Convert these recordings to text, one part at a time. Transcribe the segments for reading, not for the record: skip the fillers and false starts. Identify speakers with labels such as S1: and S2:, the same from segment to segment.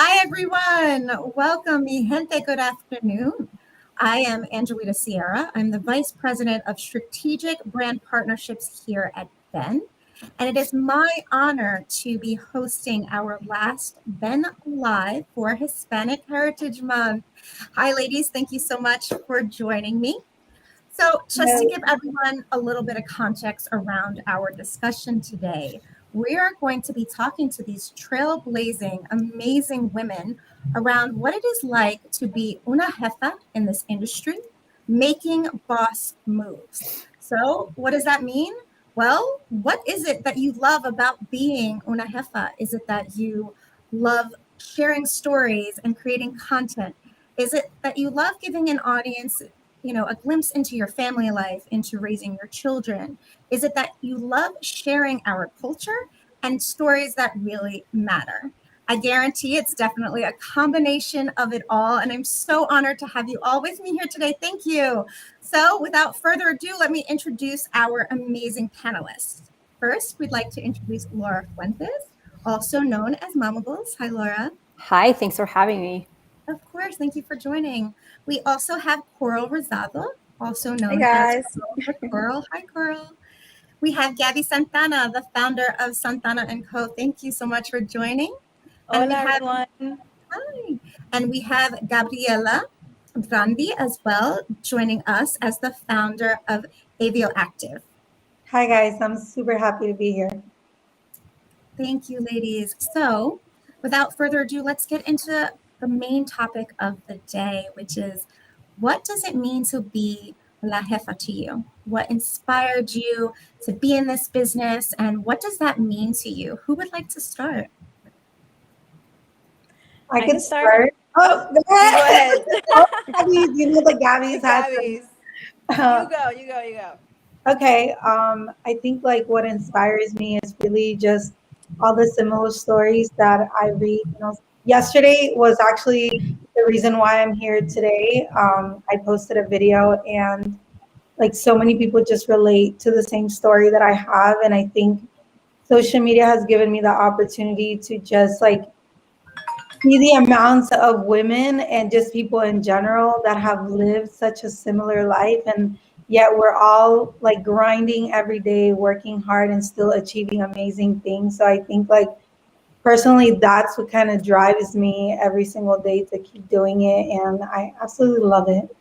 S1: Hi, everyone. Welcome, mi gente. Good afternoon. I am Angelita Sierra. I'm the Vice President of Strategic Brand Partnerships here at Ben. And it is my honor to be hosting our last Ben Live for Hispanic Heritage Month. Hi, ladies. Thank you so much for joining me. So, just to give everyone a little bit of context around our discussion today, we are going to be talking to these trailblazing, amazing women around what it is like to be una jefa in this industry, making boss moves. So, what does that mean? Well, what is it that you love about being una jefa? Is it that you love sharing stories and creating content? Is it that you love giving an audience a glimpse into your family life, into raising your children? Is it that you love sharing our culture and stories that really matter? I guarantee it's definitely a combination of it all. And I'm so honored to have you all with me here today. Thank you. So without further ado, let me introduce our amazing panelists. First, we'd like to introduce Laura Fuentes, also known as Mamables. Hi, Laura.
S2: Hi, thanks for having me.
S1: Of course, thank you for joining. We also have Coral Rosado, also
S3: Hey
S1: known as
S3: guys.
S1: Coral for Coral. Hi, Coral. We have Gabby Santana, the founder of Santana & Co. Thank you so much for joining. And
S3: Hola everyone.
S1: hi. And we have Gabriela Brandi as well, joining us as the founder of Avio Active.
S4: Hi guys, I'm super happy to be here.
S1: Thank you, ladies. So, without further ado, let's get into the main topic of the day, which is what does it mean to be La Jefa to you? What inspired you to be in this business, and what does that mean to you? Who would like to start?
S4: I
S3: can
S4: could
S3: start.
S4: start. Oh, go
S3: Go
S4: ahead.
S3: ahead.
S4: Oh, Gabby, you know the Gabby's has
S3: Gabby's.
S4: some.
S3: You go.
S4: Okay. I think like what inspires me is really just all the similar stories that I read. Yesterday was actually the reason why I'm here today. I posted a video and like so many people just relate to the same story that I have, and I think social media has given me the opportunity to just like see the amounts of women and just people in general that have lived such a similar life, and yet we're all like grinding every day, working hard and still achieving amazing things. So I think like personally that's what kind of drives me every single day to keep doing it, and I absolutely love it.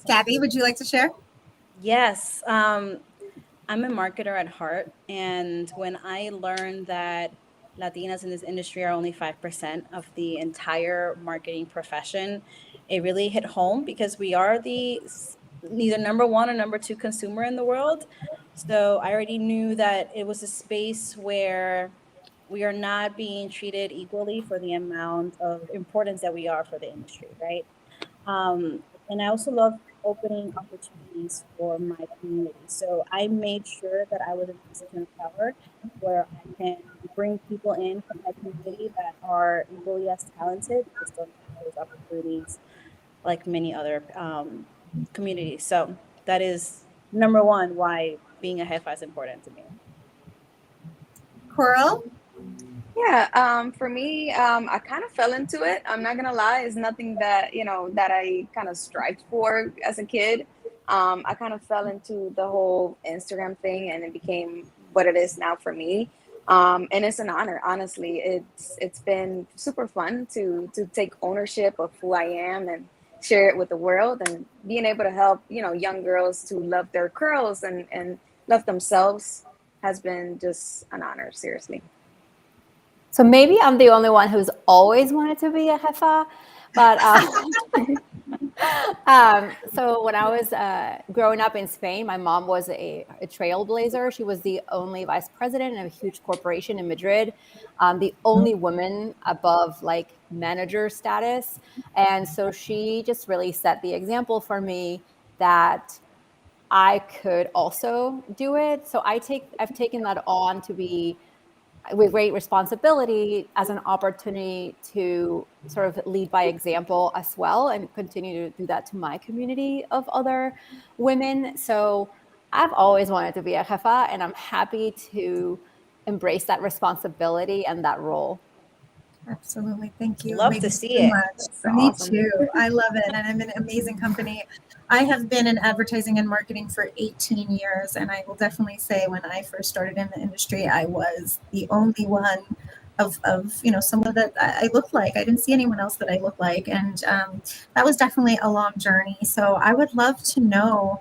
S1: Gabby, would you like to share?
S3: Yes. I'm a marketer at heart, and when I learned that Latinas in this industry are only 5% of the entire marketing profession, it really hit home because we are the neither number one or number two consumer in the world. So I already knew that it was a space where we are not being treated equally for the amount of importance that we are for the industry, right? And I also love opening opportunities for my community. So I made sure that I was in a position of power where I can bring people in from my community that are equally as talented, but still not have those opportunities like many other communities. So that is number one why being a HEFA is important to me.
S1: Coral?
S5: Yeah, for me, I kind of fell into it. I'm not gonna lie, it's nothing that, that I kind of strived for as a kid. I kind of fell into the whole Instagram thing and it became what it is now for me. And it's an honor, honestly. It's been super fun to take ownership of who I am and share it with the world, and being able to help, young girls to love their curls and love themselves has been just an honor, seriously.
S2: So maybe I'm the only one who's always wanted to be a jefa, but so when I was growing up in Spain, my mom was a trailblazer. She was the only vice president of a huge corporation in Madrid, the only woman above like manager status. And so she just really set the example for me that I could also do it. So I've taken that on to be with great responsibility as an opportunity to sort of lead by example as well and continue to do that to my community of other women. So I've always wanted to be a jefa, and I'm happy to embrace that responsibility and that role.
S1: Absolutely. Thank you.
S3: Love to
S1: ladies,
S3: see
S1: so
S3: it.
S1: much.
S5: So
S1: Me
S5: awesome.
S1: too. I love it. And I'm in an amazing company. I have been in advertising and marketing for 18 years. And I will definitely say when I first started in the industry, I was the only one of someone that I looked like. I didn't see anyone else that I looked like. And that was definitely a long journey. So I would love to know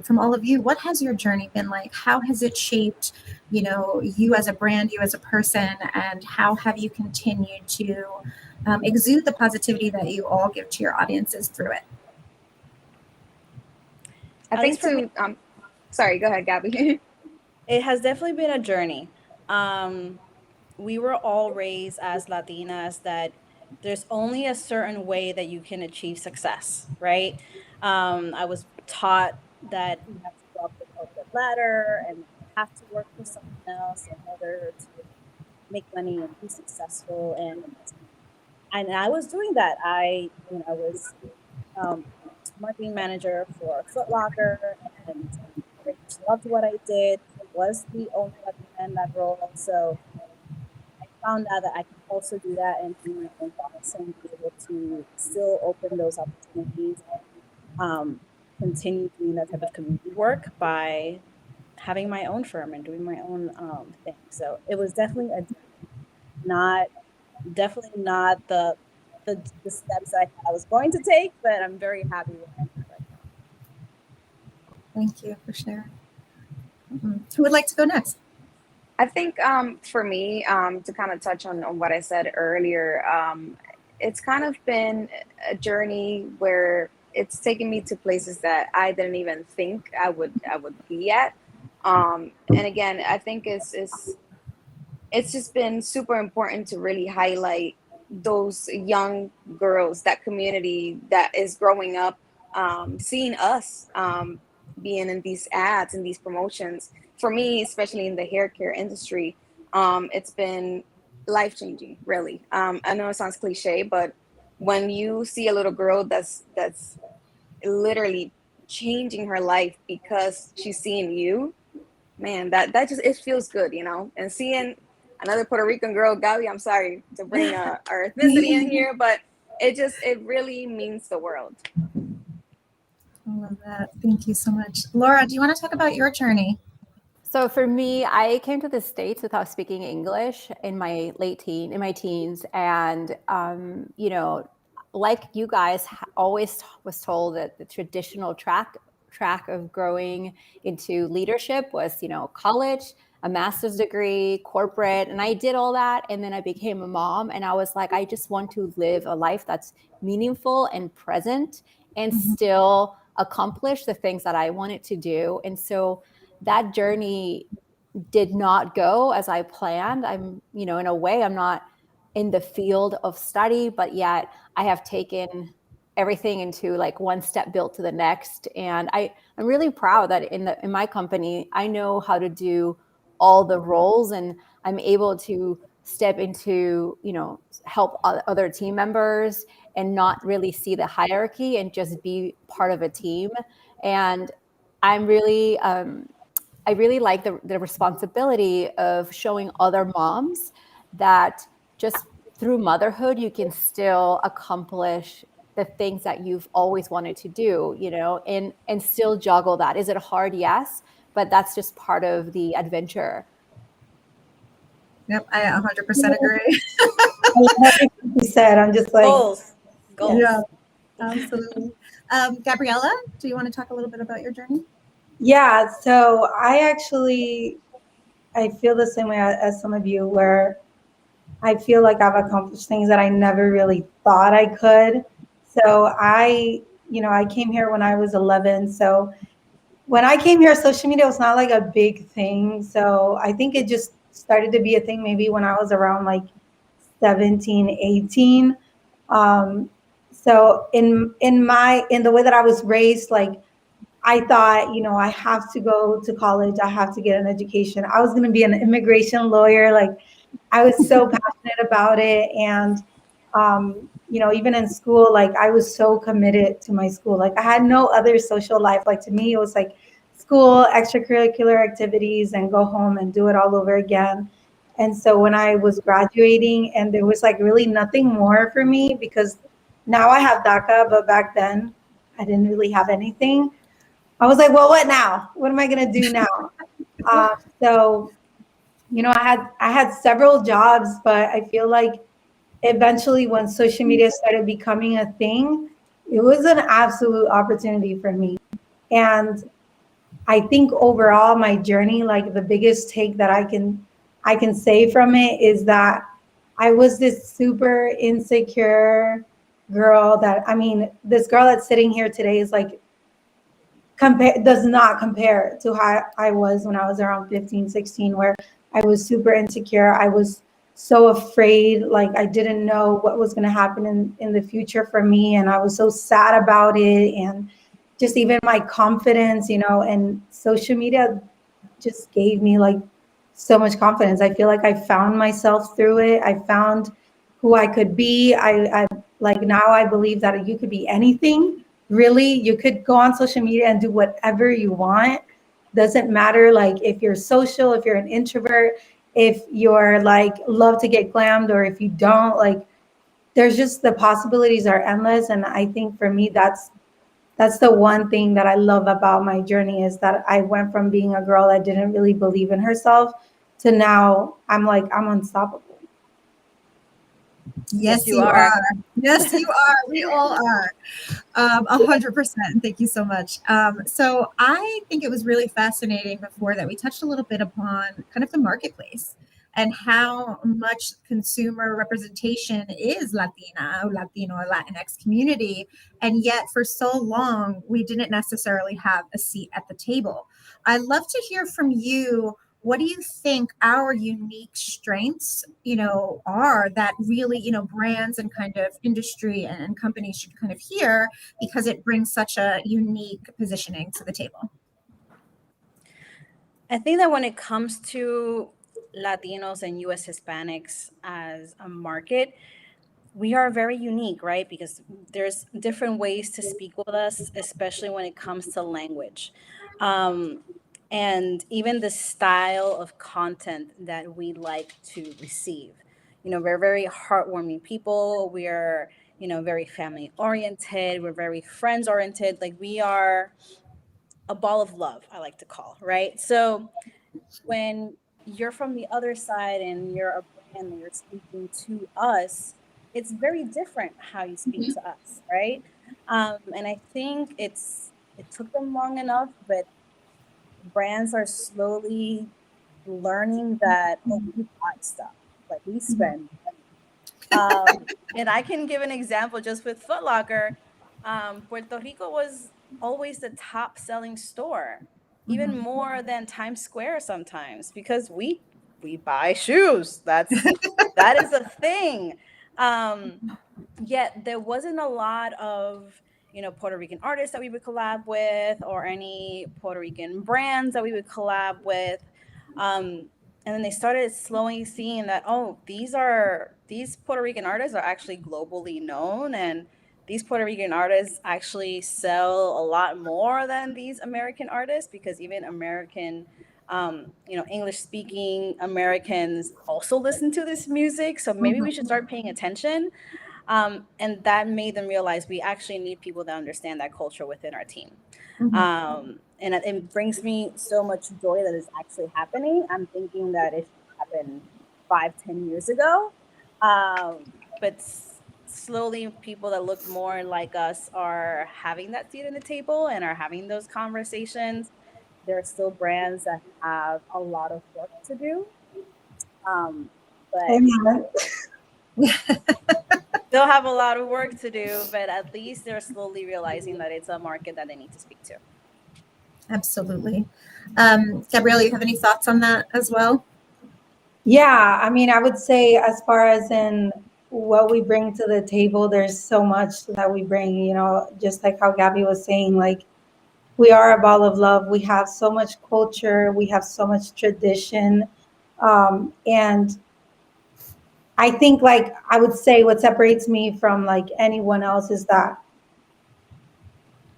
S1: from all of you, what has your journey been like? How has it shaped you as a brand, you as a person, and how have you continued to exude the positivity that you all give to your audiences through it?
S5: I
S3: At
S5: think
S3: least for me,
S5: sorry, go ahead, Gabby.
S3: it has definitely been a journey. We were all raised as Latinas that there's only a certain way that you can achieve success, right? I was taught that you have to go up the corporate ladder and you have to work for someone else in order to make money and be successful. And I was doing that. I was marketing manager for Foot Locker, and I just loved what I did. Was the only Latina in that role, so I found out that I can also do that and be my own boss and be able to still open those opportunities and continue doing that type of community work by having my own firm and doing my own thing. So it was definitely a not definitely not the steps I thought I was going to take, but I'm very happy where I'm at right now.
S1: Thank you for sharing. Who would like to go next?
S5: I think for me, to kind of touch on what I said earlier, it's kind of been a journey where it's taken me to places that I didn't even think I would be at. And again, I think it's just been super important to really highlight those young girls, that community that is growing up, seeing us being in these ads and these promotions. For me, especially in the hair care industry, it's been life changing, really. I know it sounds cliche, but when you see a little girl that's literally changing her life because she's seeing you, man, that just, it feels good, and seeing another Puerto Rican girl, Gabi, I'm sorry to bring our ethnicity in here, but it really means the world.
S1: I love that. Thank you so much. Laura, do you want to talk about your journey?
S2: So for me, I came to the States without speaking English in my teens. And, like you guys always was told that the traditional track of growing into leadership was, college, a master's degree, corporate. And I did all that. And then I became a mom, and I was like, I just want to live a life that's meaningful and present and still accomplish the things that I wanted to do. And so that journey did not go as I planned. I'm, in a way, I'm not in the field of study, but yet I have taken everything into like one step built to the next. And I'm really proud that in my company, I know how to do all the roles, and I'm able to step into, help other team members and not really see the hierarchy and just be part of a team. And I'm really, I really like the responsibility of showing other moms that just through motherhood, you can still accomplish the things that you've always wanted to do, and still juggle that. Is it hard? Yes, but that's just part of the adventure.
S1: Yep, I 100% agree.
S4: I love everything you said. I'm just like,
S3: Goals.
S1: Yeah, absolutely. Gabriella, do you want to talk a little bit about your journey?
S4: yeah. So I feel the same way as some of you, where I feel like I've accomplished things that I never really thought I could. So I came here when I was 11. So when I came here, social media was not like a big thing. So I think it just started to be a thing maybe when I was around like 17, 18. Um, so in the way that I was raised, like I thought, I have to go to college, I have to get an education. I was going to be an immigration lawyer. Like I was so passionate about it. And, even in school, like I was so committed to my school. Like I had no other social life. Like to me, it was like school, extracurricular activities, and go home and do it all over again. And so when I was graduating and there was like really nothing more for me, because now I have DACA, but back then I didn't really have anything. I was like, well, what now? What am I going to do now? So, I had several jobs, but I feel like eventually when social media started becoming a thing, it was an absolute opportunity for me. And I think overall my journey, like the biggest take that I can say from it is that I was this super insecure girl that, I mean, this girl that's sitting here today is like does not compare to how I was when I was around 15, 16, where I was super insecure. I was so afraid, like I didn't know what was going to happen in the future for me. And I was so sad about it. And just even my confidence, and social media just gave me like so much confidence. I feel like I found myself through it. I found who I could be. I like now I believe that you could be anything. Really, you could go on social media and do whatever you want. Doesn't matter like if you're social, if you're an introvert, if you're like love to get glammed or if you don't, like there's just the possibilities are endless. And I think for me that's the one thing that I love about my journey is that I went from being a girl that didn't really believe in herself to now I'm unstoppable.
S1: Yes,
S3: you
S1: you
S3: are.
S1: are. Yes, you are. We all are. 100%. Thank you so much. So I think it was really fascinating before that we touched a little bit upon kind of the marketplace and how much consumer representation is Latina, or Latino, or Latinx community. And yet for so long, we didn't necessarily have a seat at the table. I'd love to hear from you. What do you think our unique strengths, are that really, brands and kind of industry and companies should kind of hear because it brings such a unique positioning to the table?
S3: I think that when it comes to Latinos and US Hispanics as a market, we are very unique, right? Because there's different ways to speak with us, especially when it comes to language. Um, and even the style of content that we like to receive. We're very heartwarming people. We are, very family oriented. We're very friends oriented. Like we are a ball of love, I like to call, right? So when you're from the other side and you're a brand and you're speaking to us, it's very different how you speak to us, right? And I think it took them long enough, but brands are slowly learning that we buy stuff, like we spend and I can give an example just with Foot Locker. Puerto Rico was always the top selling store, even more than Times Square sometimes, because we buy shoes. That is a thing. Um, Yet there wasn't a lot of Puerto Rican artists that we would collab with or any Puerto Rican brands that we would collab with. And then they started slowly seeing that, oh, these Puerto Rican artists are actually globally known, and these Puerto Rican artists actually sell a lot more than these American artists, because even American English speaking Americans also listen to this music, so maybe we should start paying attention. And that made them realize we actually need people that understand that culture within our team. And it brings me so much joy that it's actually happening. I'm thinking that it should happen 5, 10 years ago. But slowly, people that look more like us are having that seat at the table and are having those conversations. There are still brands that have a lot of work to do. But
S4: Amen.
S3: still have a lot of work to do, but at least they're slowly realizing that it's a market that they need to speak to.
S1: Absolutely. Gabrielle, you have any thoughts on that as well?
S4: Yeah, I mean, I would say as far as in what we bring to the table, there's so much that we bring, just like how Gabby was saying, like we are a ball of love. We have so much culture, we have so much tradition. And I think like I would say what separates me from like anyone else is that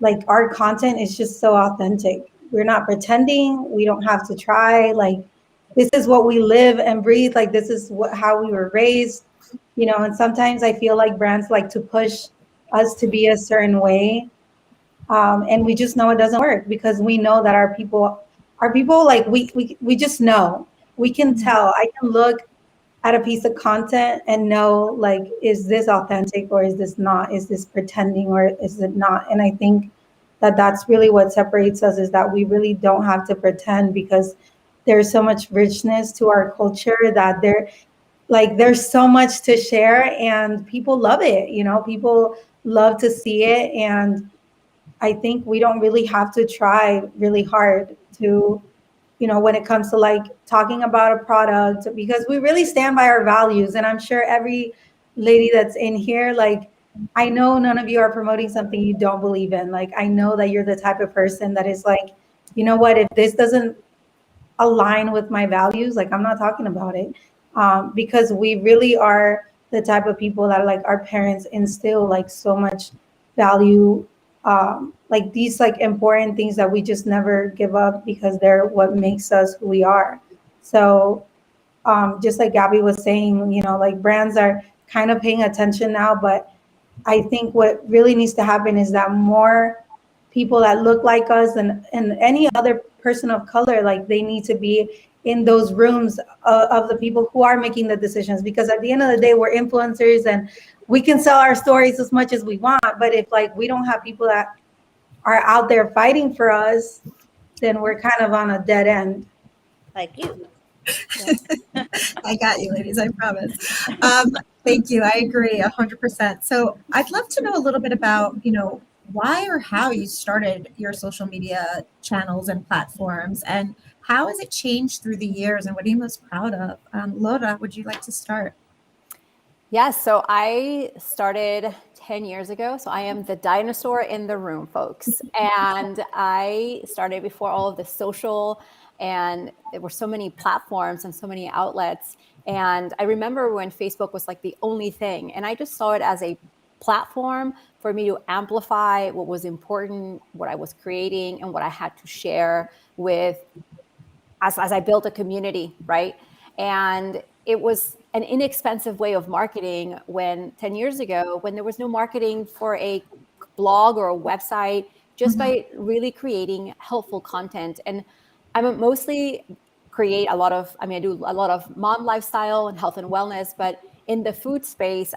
S4: like our content is just so authentic. we're not pretending. We don't have to try. Like, this is what we live and breathe. Like, this is how we were raised, and sometimes I feel like brands like to push us to be a certain way. And we just know it doesn't work because we know that our people like we just know. We can tell. I can look at a piece of content and know, like, is this authentic or is this not? Is this pretending or is it not? And I think that that's really what separates us, is that we really don't have to pretend, because there's so much richness to our culture that there's so much to share, and people love it. People love to see it. And I think we don't really have to try really hard to, when it comes to like talking about a product, because we really stand by our values. And I'm sure every lady that's in here, like, I know none of you are promoting something you don't believe in. Like, I know that you're the type of person that is like, you know what, if this doesn't align with my values, like, I'm not talking about it. Because we really are the type of people that, like, our parents instill like so much value, like these like important things that we just never give up, because they're what makes us who we are. So just like Gabby was saying, like, brands are kind of paying attention now, but I think what really needs to happen is that more people that look like us, and any other person of color, like, they need to be in those rooms of the people who are making the decisions. Because at the end of the day, we're influencers and we can sell our stories as much as we want. But if, like, we don't have people that are out there fighting for us, then we're kind of on a dead end.
S3: Like you.
S1: I got you, ladies, I promise. Thank you. I agree 100%. So I'd love to know a little bit about, why or how you started your social media channels and platforms, and how has it changed through the years, and what are you most proud of? Laura, would you like to start?
S2: Yes, so I started 10 years ago. So I am the dinosaur in the room, folks. And I started before all of the social, and there were so many platforms and so many outlets. And I remember when Facebook was like the only thing, and I just saw it as a platform for me to amplify what was important, what I was creating, and what I had to share with as I built a community, right? And it was an inexpensive way of marketing when 10 years ago, when there was no marketing for a blog or a website, just by really creating helpful content. And I mostly create a lot of, I do a lot of mom lifestyle and health and wellness, but in the food space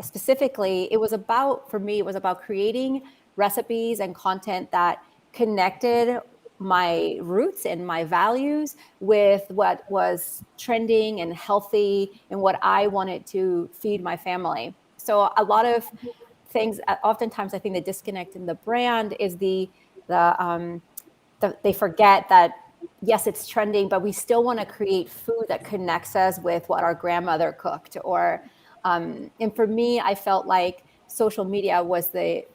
S2: specifically, for me, it was about creating recipes and content that connected my roots and my values with what was trending and healthy and what I wanted to feed my family. So a lot of things, oftentimes I think the disconnect in the brand is they forget that, yes, it's trending, but we still want to create food that connects us with what our grandmother cooked. And for me, I felt like social media was a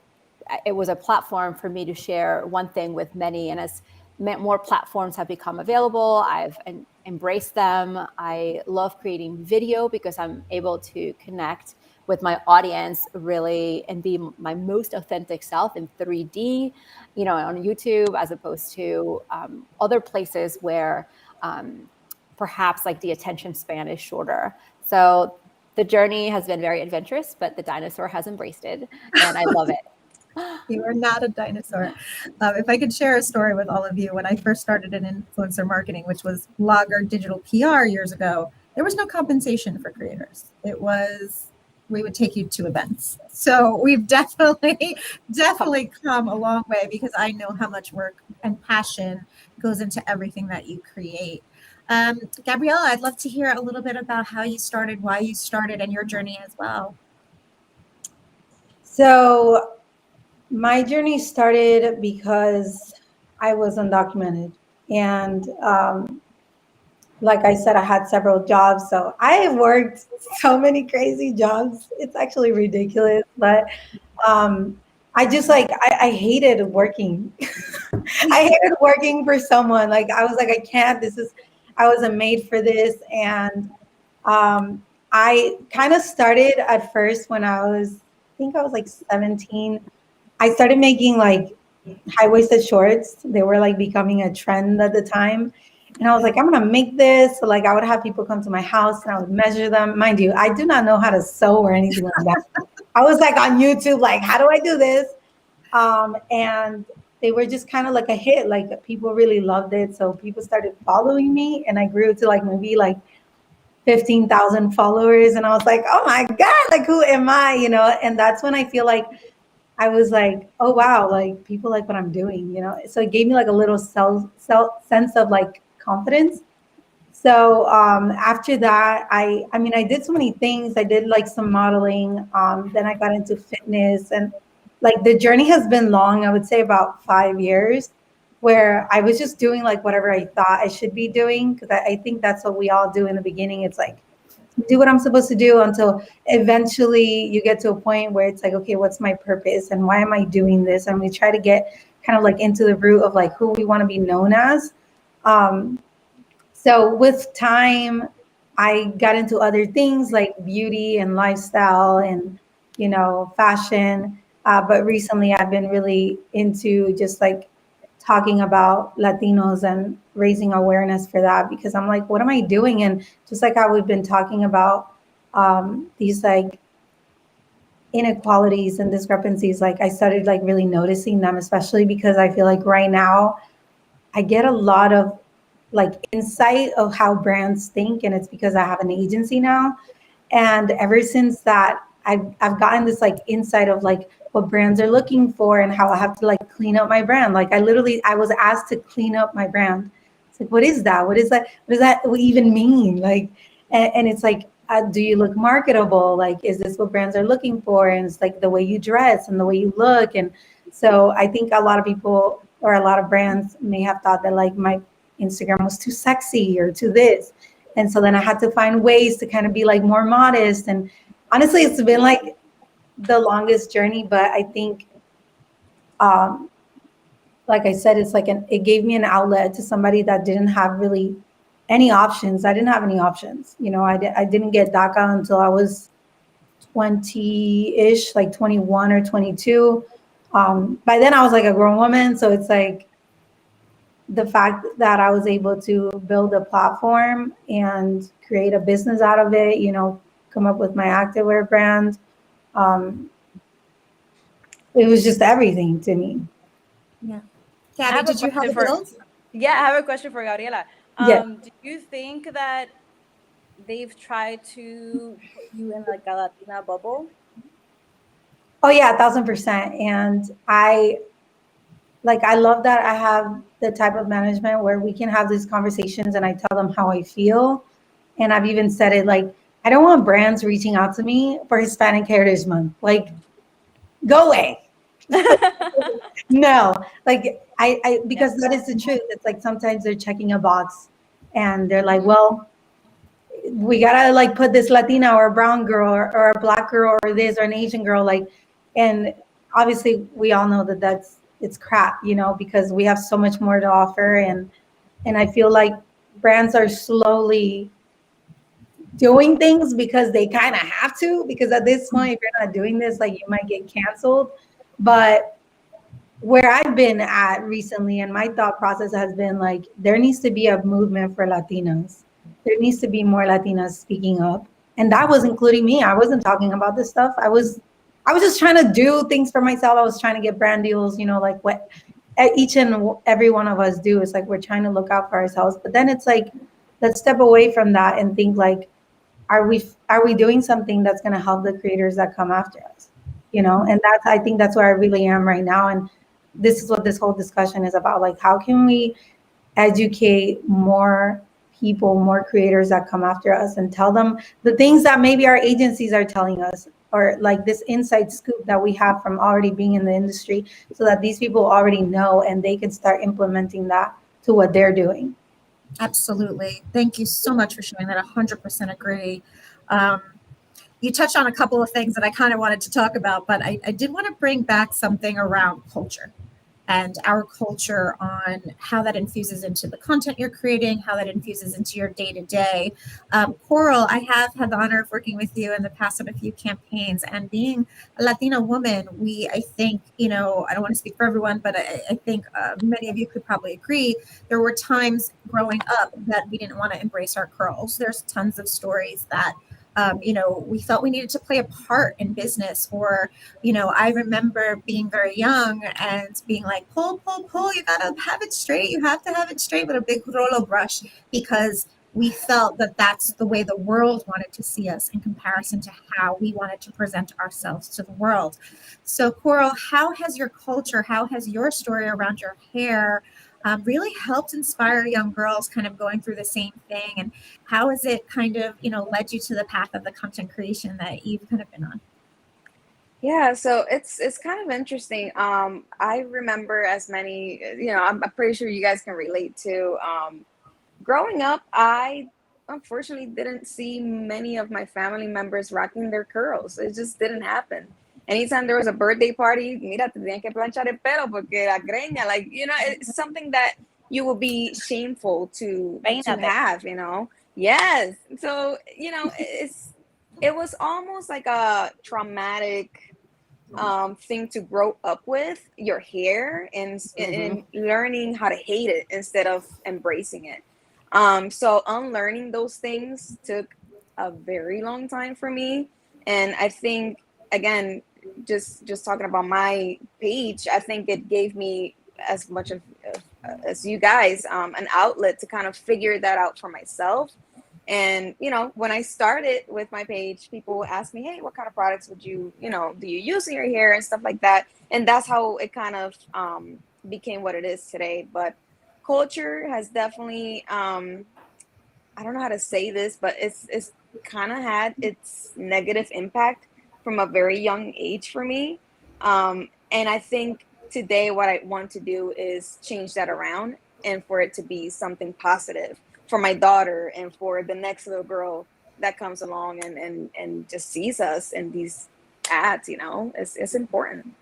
S2: platform for me to share one thing with many. And as more platforms have become available, I've embraced them. I love creating video because I'm able to connect with my audience really and be my most authentic self in 3D, on YouTube, as opposed to other places where perhaps like the attention span is shorter. So the journey has been very adventurous, but the dinosaur has embraced it, and I love it.
S1: You are not a dinosaur. If I could share a story with all of you, when I first started in influencer marketing, which was blogger digital PR years ago, there was no compensation for creators. It was, we would take you to events. So we've definitely come a long way, because I know how much work and passion goes into everything that you create. Gabriella, I'd love to hear a little bit about how you started, why you started, and your journey as well.
S4: So my journey started because I was undocumented. And like I said, I had several jobs. So I have worked so many crazy jobs. It's actually ridiculous. But I just I hated working. I hated working for someone. Like, I was like, I can't. I wasn't made for this. And I kind of started at first when I think I was like 17. I started making like high-waisted shorts. They were like becoming a trend at the time. And I was like, I'm gonna make this. So like I would have people come to my house and I would measure them. Mind you, I do not know how to sew or anything like that. I was like on YouTube, like, how do I do this? And they were just kind of like a hit. Like people really loved it. So people started following me and I grew to like maybe like 15,000 followers. And I was like, oh my God, like who am I? You know, and that's when I feel like I was like, oh wow, like people like what I'm doing, you know. So it gave me like a little sense of like confidence. So after that, I mean, I did so many things. I did like some modeling. Then I got into fitness, and like the journey has been long. I would say about 5 years, where I was just doing like whatever I thought I should be doing because I think that's what we all do in the beginning. It's like do what I'm supposed to do until eventually you get to a point where it's like, okay, what's my purpose and why am I doing this? And we try to get kind of like into the root of like who we want to be known as. Um, so with time, I got into other things like beauty and lifestyle and, you know, fashion. But recently I've been really into just like talking about Latinos and raising awareness for that because I'm like, what am I doing? And just like how we've been talking about these like inequalities and discrepancies, like I started like really noticing them, especially because I feel like right now I get a lot of like insight of how brands think, and it's because I have an agency now. And ever since that, I've gotten this like insight of like what brands are looking for and how I have to like clean up my brand. Like I was asked to clean up my brand. It's like, what is that? What is that? What does that even mean? Like, and it's like, do you look marketable? Like, is this what brands are looking for? And it's like the way you dress and the way you look. And so I think a lot of people or a lot of brands may have thought that like my Instagram was too sexy or too this. And so then I had to find ways to kind of be like more modest. And honestly, it's been like the longest journey, but I think, like I said, it's like it gave me an outlet to somebody that didn't have really any options. I didn't have any options. You know, I didn't get DACA until I was 20-ish, like 21 or 22. By then I was like a grown woman. So it's like, the fact that I was able to build a platform and create a business out of it, you know, come up with my activewear brand, it was just everything to me.
S1: Yeah.
S3: I
S1: Gabby,
S3: have a
S1: did you have a
S3: question for-
S1: build?
S3: Yeah, I have a question for Gabriela.
S4: Yeah.
S3: Do you think that they've tried to put you in like a Latina bubble?
S4: Oh yeah, 1,000%. And I love that I have the type of management where we can have these conversations and I tell them how I feel. And I've even said it like, I don't want brands reaching out to me for Hispanic Heritage Month. Like, go away. No, like I because that is the truth. It's like sometimes they're checking a box and they're like, well, we gotta like put this Latina or a brown girl or a black girl or this or an Asian girl, like, and obviously we all know that it's crap, you know, because we have so much more to offer. And I feel like brands are slowly doing things because they kind of have to, because at this point, if you're not doing this, like you might get canceled. But where I've been at recently and my thought process has been like, there needs to be a movement for Latinas. There needs to be more Latinas speaking up. And that was including me. I wasn't talking about this stuff. I was just trying to do things for myself. I was trying to get brand deals, you know, like what each and every one of us do. It's like we're trying to look out for ourselves. But then it's like, let's step away from that and think like, are we doing something that's going to help the creators that come after us? You know, and I think that's where I really am right now. And this is what this whole discussion is about. Like, how can we educate more people, more creators that come after us and tell them the things that maybe our agencies are telling us, or like this inside scoop that we have from already being in the industry, so that these people already know and they can start implementing that to what they're doing.
S1: Absolutely. Thank you so much for sharing that. 100% agree. You touched on a couple of things that I kind of wanted to talk about, but I did want to bring back something around culture and our culture on how that infuses into the content you're creating, how that infuses into your day to day. Coral, I have had the honor of working with you in the past on a few campaigns, and being a Latina woman, I think, I don't want to speak for everyone, but I think many of you could probably agree, there were times growing up that we didn't want to embrace our curls. There's tons of stories that we felt we needed to play a part in business, or, I remember being very young and being like, pull, you gotta have it straight. You have to have it straight with a big Rolo brush, because we felt that that's the way the world wanted to see us in comparison to how we wanted to present ourselves to the world. So Coral, how has your culture, how has your story around your hair really helped inspire young girls kind of going through the same thing? And how has it kind of, led you to the path of the content creation that you've kind of been on?
S5: Yeah, so it's kind of interesting. I remember as many, I'm pretty sure you guys can relate to. Growing up, I unfortunately didn't see many of my family members rocking their curls. It just didn't happen. Anytime there was a birthday party, mira, te tenían que planchar el pelo porque la greña, like, it's something that you will be shameful to have, Yes. So, it was almost like a traumatic thing to grow up with your hair and learning how to hate it instead of embracing it. So unlearning those things took a very long time for me. And I think, again, just talking about my page, I think it gave me as much of as you guys an outlet to kind of figure that out for myself. And when I started with my page, people would ask me, hey, what kind of products would you do you use in your hair and stuff like that. And that's how it kind of became what it is today. But culture has definitely I don't know how to say this, but it's kind of had its negative impact from a very young age for me. And I think today what I want to do is change that around and for it to be something positive for my daughter and for the next little girl that comes along and just sees us in these ads. It's important.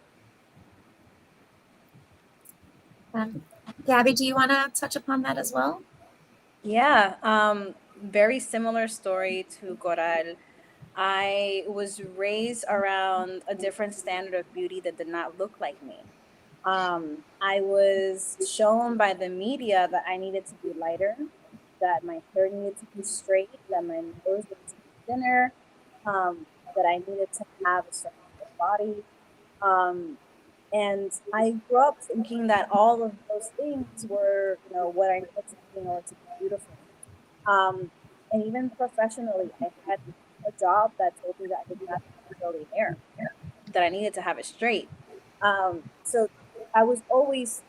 S1: Gabby, do you want to touch upon that as well?
S3: Yeah, very similar story to Coral. I was raised around a different standard of beauty that did not look like me. I was shown by the media that I needed to be lighter, that my hair needed to be straight, that my nose needed to be thinner, that I needed to have a certain body. And I grew up thinking that all of those things were, what I needed to be in order to be beautiful. And even professionally, I had a job that told me that I didn't have to have curly hair, that I needed to have it straight. So I was always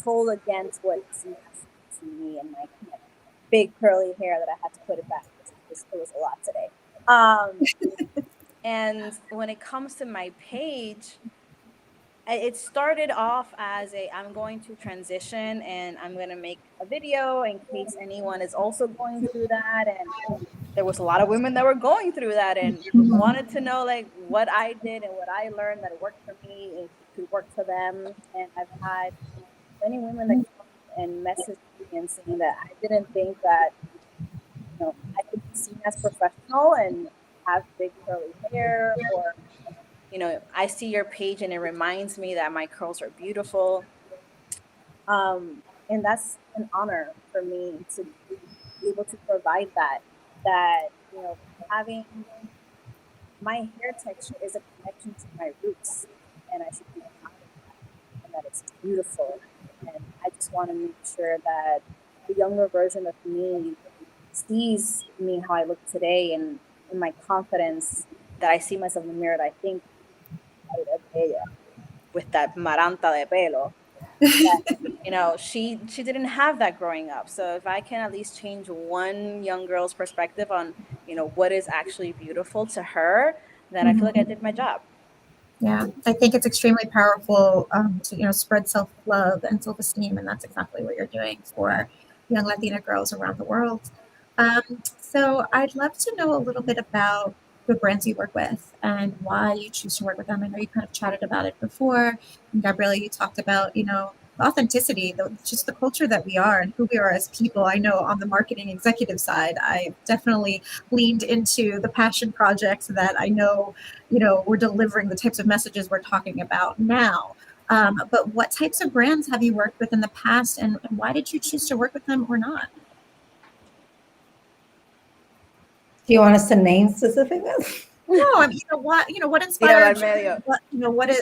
S3: told against what seemed to me and my big curly hair that I had to put it back. It was a lot today. And when it comes to my page, it started off as I'm going to transition and I'm going to make a video in case anyone is also going through that. And there was a lot of women that were going through that and wanted to know like what I did and what I learned that worked for me and could work for them. And I've had many women that come and message me and saying that I didn't think that I could be seen as professional and have big curly hair, or I see your page and it reminds me that my curls are beautiful. And that's an honor for me to be able to provide that having my hair texture is a connection to my roots, and I should be proud of that, and that it's beautiful. And I just want to make sure that the younger version of me sees me how I look today and my confidence, that I see myself in the mirror, that I think with that maranta de pelo. That, she didn't have that growing up. So if I can at least change one young girl's perspective on, what is actually beautiful to her, then I feel like I did my job.
S1: Yeah, I think it's extremely powerful to spread self-love and self-esteem, and that's exactly what you're doing for young Latina girls around the world. So I'd love to know a little bit about the brands you work with and why you choose to work with them. I know you kind of chatted about it before. And Gabriella, you talked about, authenticity, just the culture that we are and who we are as people. I know on the marketing executive side, I definitely leaned into the passion projects that I know, we're delivering the types of messages we're talking about now. But what types of brands have you worked with in the past, and why did you choose to work with them or not?
S4: Do you want us to name specific ones?
S1: No, I mean, what
S3: Tira
S1: inspired
S3: al medio.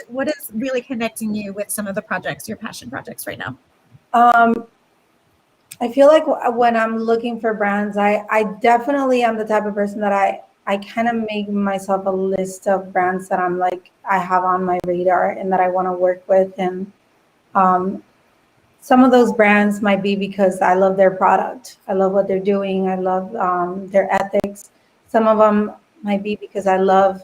S1: what is really connecting you with some of the projects, your passion projects right now?
S4: I feel like when I'm looking for brands, I definitely am the type of person that I kind of make myself a list of brands that I'm like, I have on my radar and that I want to work with. And some of those brands might be because I love their product. I love what they're doing. I love their ethics. Some of them might be because I love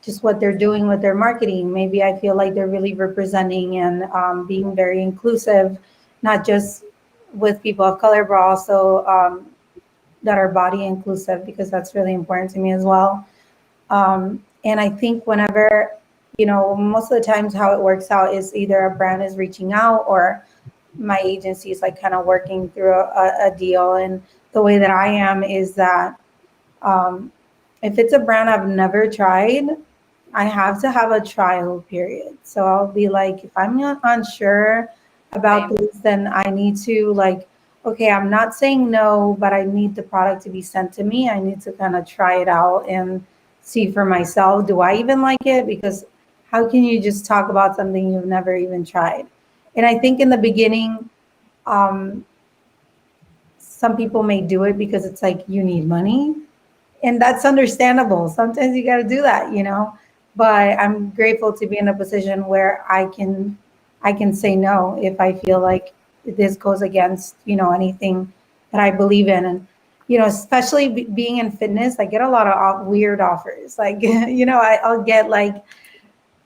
S4: just what they're doing with their marketing. Maybe I feel like they're really representing and being very inclusive, not just with people of color, but also that are body inclusive, because that's really important to me as well. And I think whenever, most of the times how it works out is either a brand is reaching out or my agency is like kind of working through a deal. And the way that I am is that if it's a brand I've never tried, I have to have a trial period. So I'll be like, if I'm not unsure about
S3: Same.
S4: this, then I need to like, okay, I'm not saying no, but I need the product to be sent to me. I need to kind of try it out and see for myself. Do I even like it? Because how can you just talk about something you've never even tried? And I think in the beginning, um, some people may do it because it's like you need money, and that's understandable. Sometimes you got to do that. But I'm grateful to be in a position where I can say no if I feel like this goes against anything that I believe in. And especially being in fitness, I get a lot of weird offers. Like I'll get like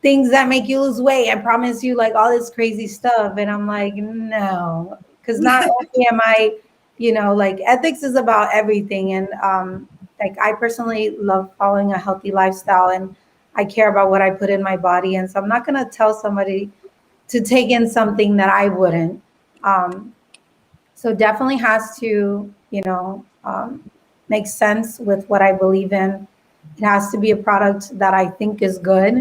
S4: things that make you lose weight. I promise you, like all this crazy stuff. And I'm like, no, because not only am I, like ethics is about everything. And like I personally love following a healthy lifestyle, and I care about what I put in my body. And so I'm not going to tell somebody to take in something that I wouldn't. So definitely has to, make sense with what I believe in. It has to be a product that I think is good,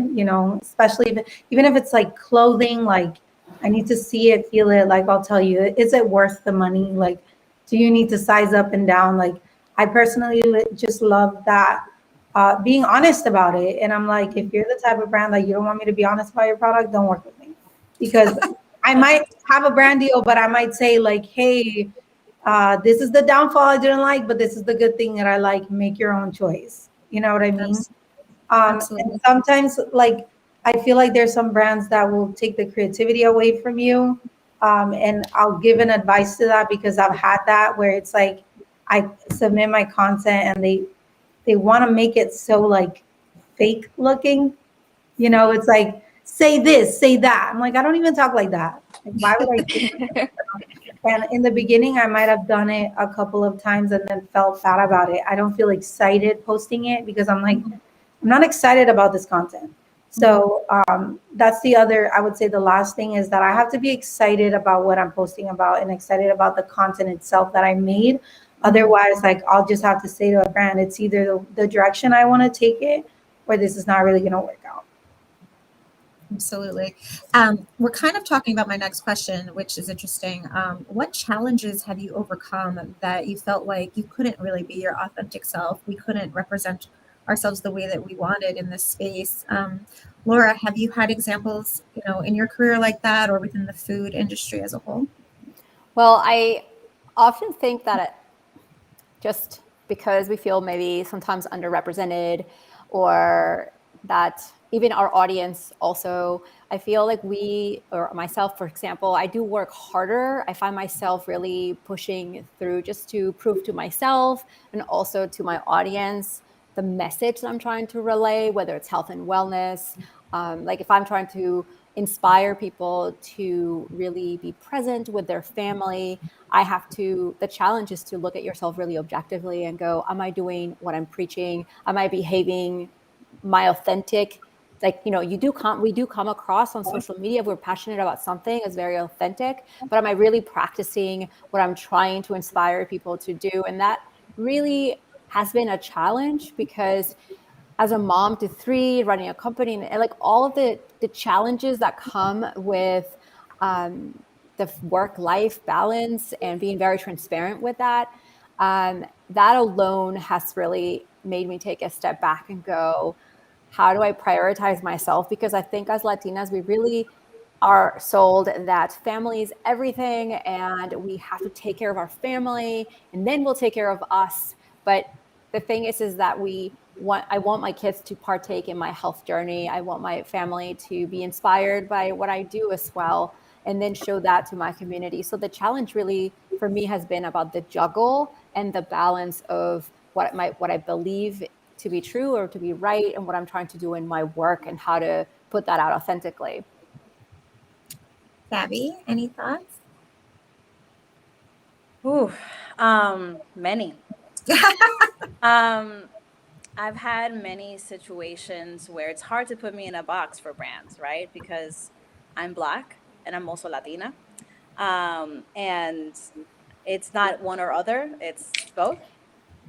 S4: especially even if it's like clothing, like I need to see it, feel it. Like I'll tell you, is it worth the money? Like, do you need to size up and down? Like I personally just love that being honest about it. And I'm like, if you're the type of brand that you don't want me to be honest about your product, don't work with me, because I might have a brand deal, but I might say like, hey, this is the downfall I didn't like, but this is the good thing that I like. Make your own choice. You know what I mean?
S1: Absolutely.
S4: And sometimes, like, I feel like there's some brands that will take the creativity away from you. And I'll give an advice to that because I've had that where it's like I submit my content and they want to make it so like fake looking. It's like, say this, say that. I'm like, I don't even talk like that. Like, why would I do that? And in the beginning, I might have done it a couple of times and then felt bad about it. I don't feel excited posting it because I'm like, I'm not excited about this content. So that's the other, I would say the last thing is that I have to be excited about what I'm posting about and excited about the content itself that I made. Otherwise, like I'll just have to say to a brand, it's either the direction I want to take it or this is not really going to work out.
S1: Absolutely. We're kind of talking about my next question, which is interesting. What challenges have you overcome that you felt like you couldn't really be your authentic self? We couldn't represent ourselves the way that we wanted in this space. Laura, have you had examples, in your career like that or within the food industry as a whole?
S2: Well, I often think that just because we feel maybe sometimes underrepresented, or that even our audience also, I feel like we, or myself, for example, I do work harder. I find myself really pushing through just to prove to myself and also to my audience the message that I'm trying to relay, whether it's health and wellness. Like if I'm trying to inspire people to really be present with their family, the challenge is to look at yourself really objectively and go, am I doing what I'm preaching? Am I behaving my authentic? Like, we do come across on social media, if we're passionate about something, as very authentic, but am I really practicing what I'm trying to inspire people to do? And that really has been a challenge, because as a mom to three, running a company, and like all of the challenges that come with the work-life balance and being very transparent with that, that alone has really made me take a step back and go, how do I prioritize myself? Because I think as Latinas, we really are sold that family is everything, and we have to take care of our family and then we'll take care of us. But the thing is that I want my kids to partake in my health journey. I want my family to be inspired by what I do as well, and then show that to my community. So the challenge really for me has been about the juggle and the balance of what I believe to be true or to be right, and what I'm trying to do in my work, and how to put that out authentically.
S1: Gabby, any thoughts?
S3: Ooh, many. I've had many situations where it's hard to put me in a box for brands, right? Because I'm Black and I'm also Latina. And it's not one or other, it's both.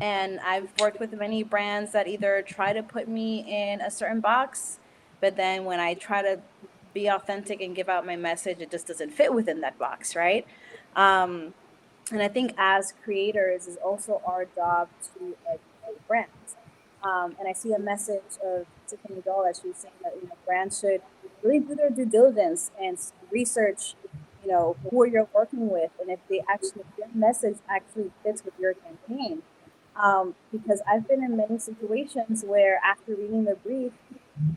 S3: And I've worked with many brands that either try to put me in a certain box, but then when I try to be authentic and give out my message, it just doesn't fit within that box, right? And I think as creators, is also our job to educate brands. And I see a message of Tiffany Doll that she was saying that brands should really do their due diligence and research, who you're working with, and if their message actually fits with your campaign. Because I've been in many situations where after reading the brief,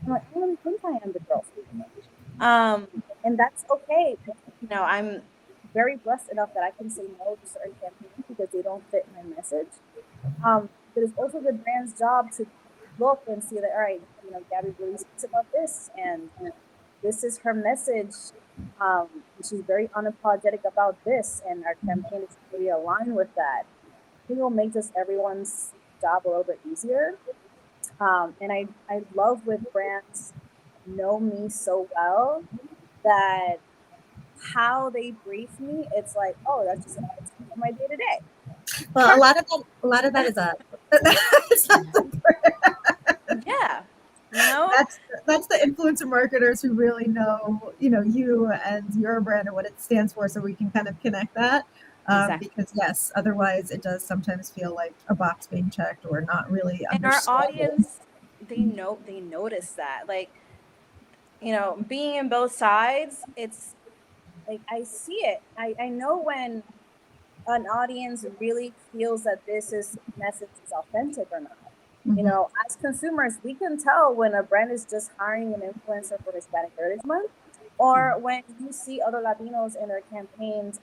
S3: I'm like, I don't really think I am the girl for you. And that's okay. I'm very blessed enough that I can say no to certain campaigns because they don't fit my message. But it's also the brand's job to look and see that, all right, Gabby really speaks about this, and this is her message. She's very unapologetic about this, and our campaign is really aligned with that. I think it'll make just everyone's job a little bit easier. And I love with brands know me so well that how they brief me, it's like, oh, that's just my day to day.
S1: Well, a lot of that is us.
S3: Yeah,
S1: that's the influencer marketers who really know, you and your brand and what it stands for, so we can kind of connect that.
S3: Exactly.
S1: Because yes, otherwise it does sometimes feel like a box being checked or not really
S3: and our
S1: understood.
S3: audience, they notice that, like, being in both sides, it's like I see it. I know when an audience really feels that this message is authentic or not. As consumers, we can tell when a brand is just hiring an influencer for Hispanic Heritage Month, or when you see other Latinos in their campaigns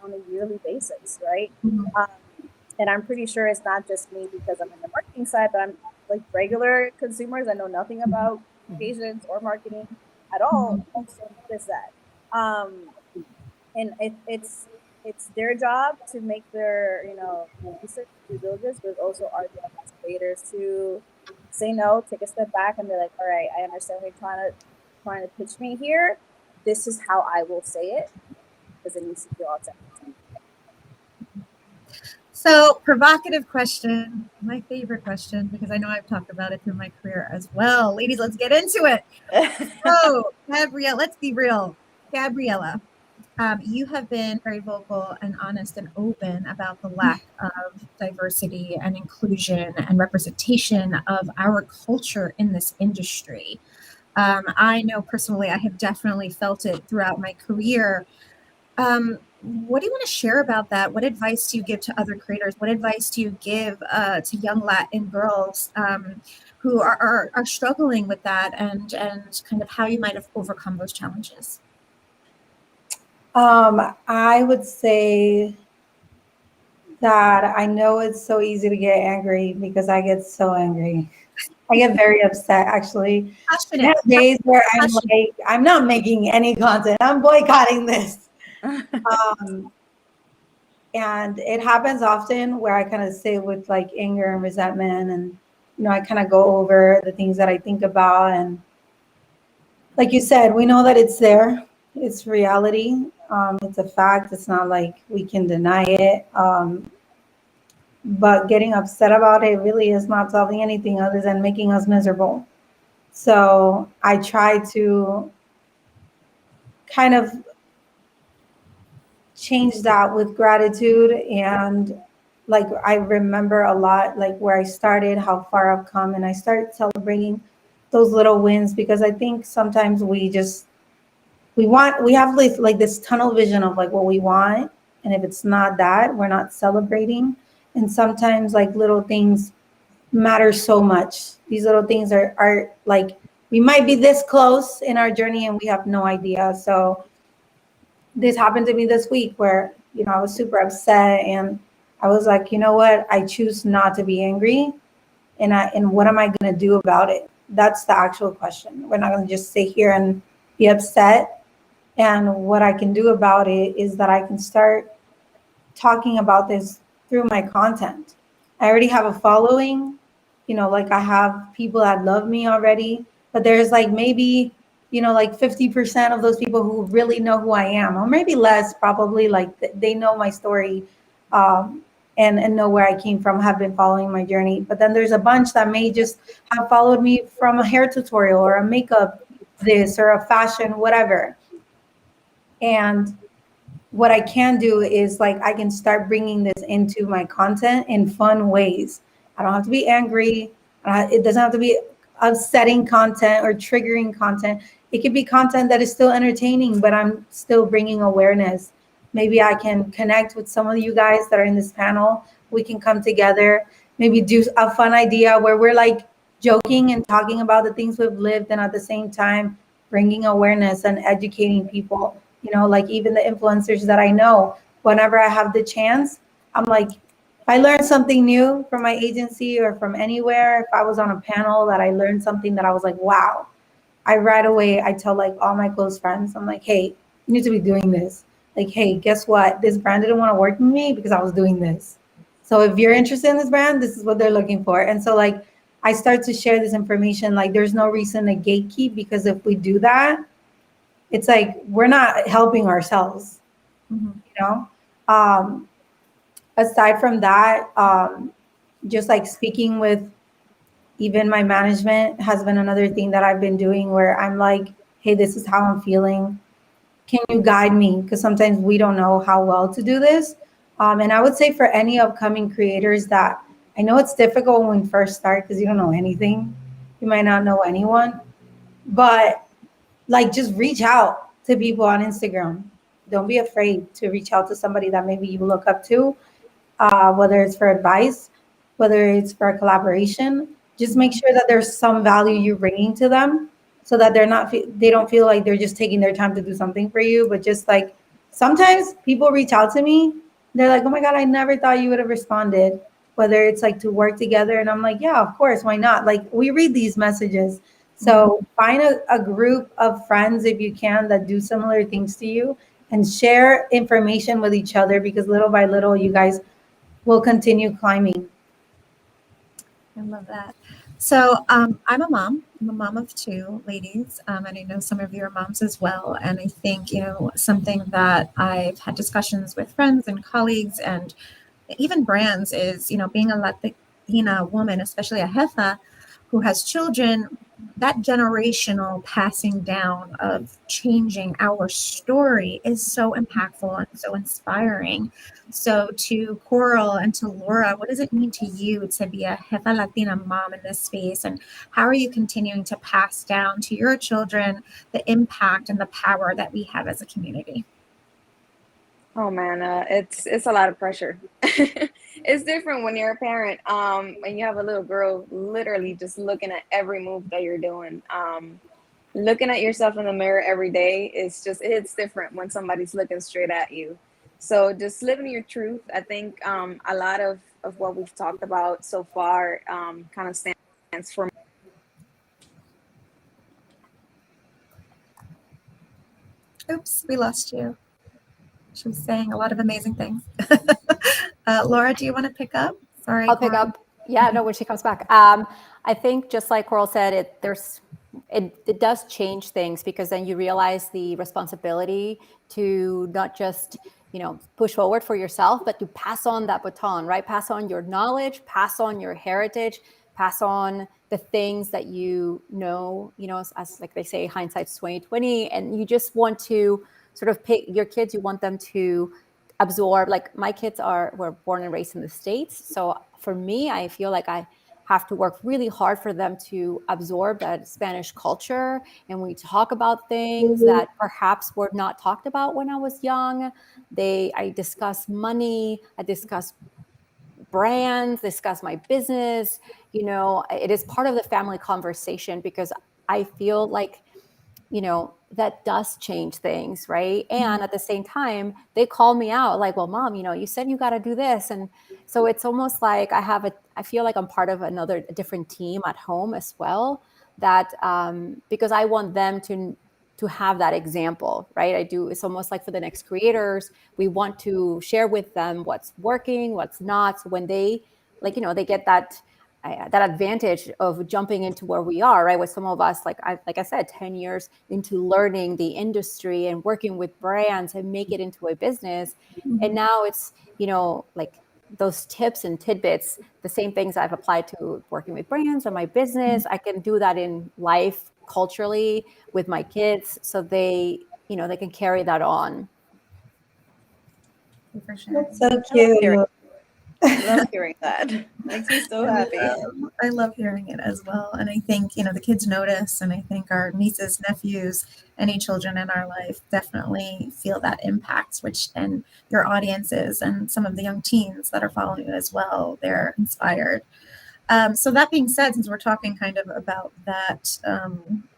S3: on a yearly basis, right? And I'm pretty sure it's not just me because I'm in the marketing side, but I'm like regular consumers. I know nothing about Asians or marketing at all. Also notice that. And it's their job to make their research due diligence, but it's also our job as creators to say no, take a step back, and be like, all right, I understand what you're trying to pitch me here. This is how I will say it because it needs to feel authentic.
S1: So, provocative question, my favorite question, because I know I've talked about it through my career as well. Ladies, let's get into it. So, Gabriella, let's be real. Gabriella, you have been very vocal and honest and open about the lack of diversity and inclusion and representation of our culture in this industry. I know personally, I have definitely felt it throughout my career. What do you want to share about that? What advice do you give to other creators? What advice do you give to young Latin girls who are struggling with that, and kind of how you might have overcome those challenges?
S4: I would say that I know it's so easy to get angry because I get so angry. I get very upset actually. I
S1: Passionate.
S4: have days where I'm
S1: Passionate.
S4: like, I'm not making any content. I'm boycotting this. Um, and it happens often where I kind of sit with like anger and resentment, and I kind of go over the things that I think about. And like you said, we know that it's there. It's reality. It's a fact. It's not like we can deny it. But getting upset about it really is not solving anything other than making us miserable. So I try to kind of change that with gratitude. And like I remember a lot like where I started, how far I've come, and I start celebrating those little wins, because I think sometimes we have like this tunnel vision of like what we want, and if it's not that, we're not celebrating. And sometimes like little things matter so much. These little things are like, we might be this close in our journey and we have no idea. So this happened to me this week where I was super upset, and I was like, you know what, I choose not to be angry. And what am I going to do about it? That's the actual question. We're not going to just sit here and be upset. And what I can do about it is that I can start talking about this through my content. I already have a following, like I have people that love me already, but there's like maybe, like 50% of those people who really know who I am, or maybe less, probably like they know my story, um, and know where I came from, have been following my journey. But then there's a bunch that may just have followed me from a hair tutorial or a makeup this or a fashion, whatever. And what I can do is like I can start bringing this into my content in fun ways. I don't have to be angry. It doesn't have to be upsetting content or triggering content. It could be content that is still entertaining, but I'm still bringing awareness. Maybe I can connect with some of you guys that are in this panel. We can come together, maybe do a fun idea where we're like joking and talking about the things we've lived, and at the same time bringing awareness and educating people. Like even the influencers that I know, whenever I have the chance, I'm like, if I learned something new from my agency or from anywhere, if I was on a panel that I learned something that I was like, wow, I right away, I tell like all my close friends, I'm like, hey, you need to be doing this. Like, hey, guess what? This brand didn't want to work with me because I was doing this. So if you're interested in this brand, this is what they're looking for. And so like, I start to share this information. Like, there's no reason to gatekeep, because if we do that, it's like we're not helping ourselves,
S1: Mhm.
S4: you know. Um, Aside from that, just like speaking with even my management has been another thing that I've been doing, where I'm like, hey, this is how I'm feeling. Can you guide me? Because sometimes we don't know how well to do this. And I would say for any upcoming creators that I know it's difficult when we first start because you don't know anything. You might not know anyone, but like just reach out to people on Instagram. Don't be afraid to reach out to somebody that maybe you look up to, whether it's for advice, whether it's for a collaboration. Just make sure that there's some value you're bringing to them, so that they don't feel like they're just taking their time to do something for you. But just like sometimes people reach out to me, they're like, "Oh my God, I never thought you would have responded." Whether it's like to work together, and I'm like, "Yeah, of course, why not?" Like we read these messages. So find a group of friends if you can that do similar things to you, and share information with each other, because little by little you guys will continue climbing.
S1: I love that. So I'm a mom. I'm a mom of two ladies, and I know some of you are moms as well. And I think something that I've had discussions with friends and colleagues and even brands is being a Latina woman, especially a Jefa who has children. That generational passing down of changing our story is so impactful and so inspiring. So to Coral and to Laura, what does it mean to you to be a Jefa Latina mom in this space? And how are you continuing to pass down to your children the impact and the power that we have as a community?
S5: Oh man, it's a lot of pressure. It's different when you're a parent, and you have a little girl literally just looking at every move that you're doing. Looking at yourself in the mirror every day, it's different when somebody's looking straight at you. So just living your truth. I think a lot of what we've talked about so far kind of stands for.
S1: Oops, we lost you. She was saying a lot of amazing things. Laura, do you want to pick up? Sorry,
S2: I'll pick
S1: Coral.
S2: up. Yeah, no, when she comes back. I think just like Coral said, it does change things, because then you realize the responsibility to not just, push forward for yourself, but to pass on that baton, right? Pass on your knowledge, pass on your heritage, pass on the things that as like they say, hindsight's 2020, and you just want to sort of pick your kids, you want them to absorb. Like my kids were born and raised in the States. So for me, I feel like I have to work really hard for them to absorb that Spanish culture. And we talk about things that perhaps were not talked about when I was young. I discuss money, I discuss brands, discuss my business. It is part of the family conversation, because I feel like that does change things, right? And at the same time, they call me out like, well, mom, you said you got to do this. And so it's almost like I feel like I'm part of a different team at home as well, that because I want them to have that example, right? I do. It's almost like for the next creators, we want to share with them what's working, what's not. So when they they get that advantage of jumping into where we are, right? With some of us, like I said, 10 years into learning the industry and working with brands and make it into a business. And now it's, like those tips and tidbits, the same things I've applied to working with brands and my business, I can do that in life culturally with my kids. So they can carry that on.
S1: For sure.
S4: That's so cute.
S3: I love hearing that. Makes me so happy.
S1: I love hearing it as well. And I think, the kids notice, and I think our nieces, nephews, any children in our life definitely feel that impact, and your audiences and some of the young teens that are following you as well, they're inspired. So that being said, since we're talking kind of about that,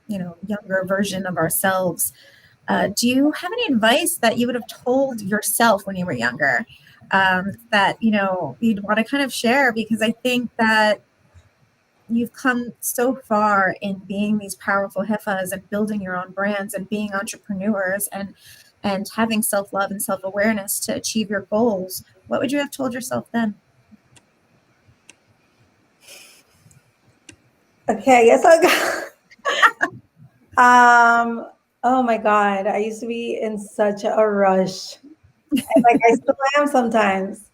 S1: younger version of ourselves, do you have any advice that you would have told yourself when you were younger, that you'd want to kind of share? Because I think that you've come so far in being these powerful jefas and building your own brands and being entrepreneurs and having self-love and self-awareness to achieve your goals. What would you have told yourself then?
S4: Okay, I guess I'll go. Oh my God, I used to be in such a rush. Like I still am sometimes.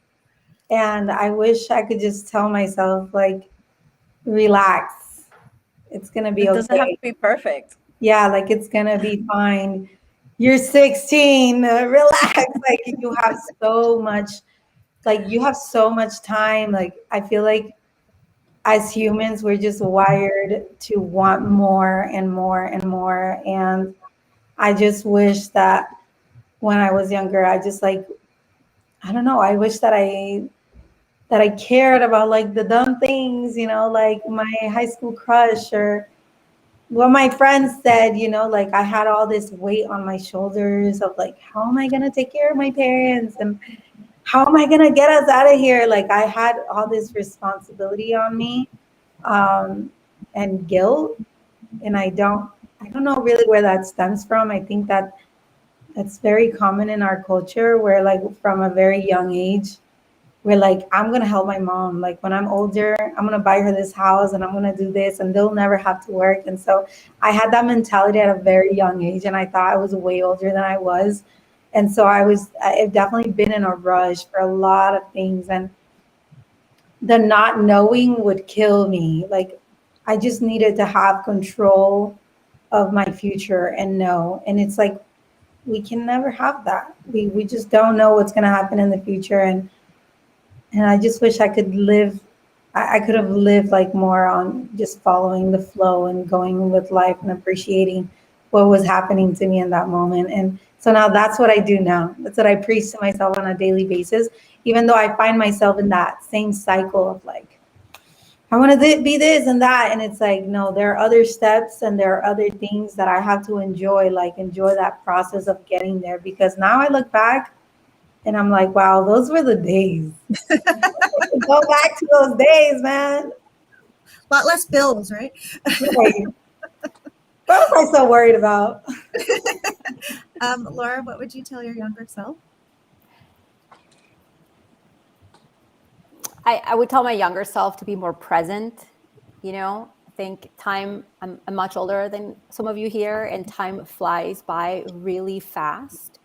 S4: And I wish I could just tell myself, like, relax. It's gonna be
S3: It doesn't have
S4: okay.
S3: to be perfect.
S4: Yeah, like it's gonna be fine. You're 16, relax. Like you have so much time. Like I feel like as humans, we're just wired to want more and more and more. And I just wish that when I was younger, I just like, I don't know, I wish that I cared about like the dumb things, like my high school crush or what my friends said, like I had all this weight on my shoulders of like, how am I going to take care of my parents? And how am I going to get us out of here? Like I had all this responsibility on me, and guilt. And I don't know really where that stems from. I think that that's very common in our culture where like from a very young age, we're like, I'm gonna help my mom. Like when I'm older, I'm gonna buy her this house and I'm gonna do this and they'll never have to work. And so I had that mentality at a very young age and I thought I was way older than I was. And so I've definitely been in a rush for a lot of things. And the not knowing would kill me. Like I just needed to have control of my future and know. And it's like, we can never have that. We just don't know what's gonna happen in the future. And I just wish I could live, I could have lived like more on just following the flow and going with life and appreciating what was happening to me in that moment. And so now that's what I do now. That's what I preach to myself on a daily basis, even though I find myself in that same cycle of like, I want to be this and that. And it's like, no, there are other steps and there are other things that I have to enjoy, like enjoy that process of getting there. Because now I look back And I'm like, wow, those were the days. Go back to those days, man.
S1: A lot less bills, right?
S4: Right. What was I so worried about?
S1: Laura, what would you tell your younger self?
S2: I would tell my younger self to be more present. I think I'm much older than some of you here, and time flies by really fast.